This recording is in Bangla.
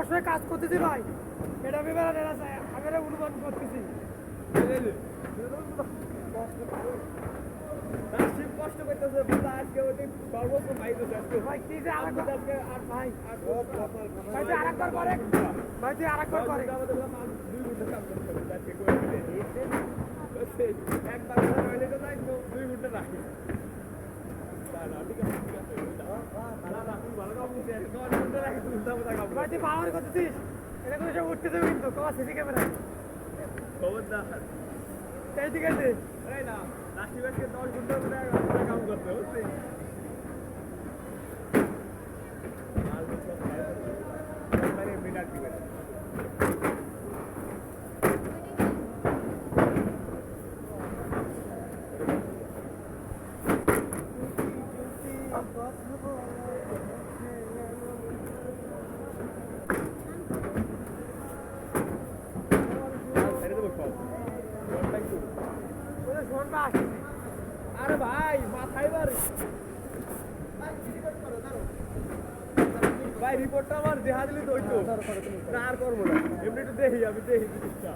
আসলে কাজ করতেছি ভাই, এটা বিবেরা আমি অনুমান করতেছি। কষ্ট করতেছে আজকে ওটি সর্বোচ্চ পাইতেছে আজকে ভাই কি যে আরেকবার আজকে আর ভাই ভাই যে আরেকবার করে ভাই যে আরেকবার করে আমাদের 2 ঘন্টা কাম করতে হবে আজকে করে একবার হইলে তো তাই 2 ঘন্টা রাখি ভাই তুই পাওয়ার করতেছিস, এটা কোনো সব উঠতেছে কিন্তু তোমার সিসি ক্যামেরা খবরদার এই দিকে এই না রাশিবাসকে 10 ঘন্টা করে কাম করতে হচ্ছে মিনার দিবে আরে ভাই মাথায় বাড়ি ভাই রিপোর্টটা আমার দেখা দিলি তো হইতো না আর করবো না এমনি একটু দেখি আমি দেখি জিনিসটা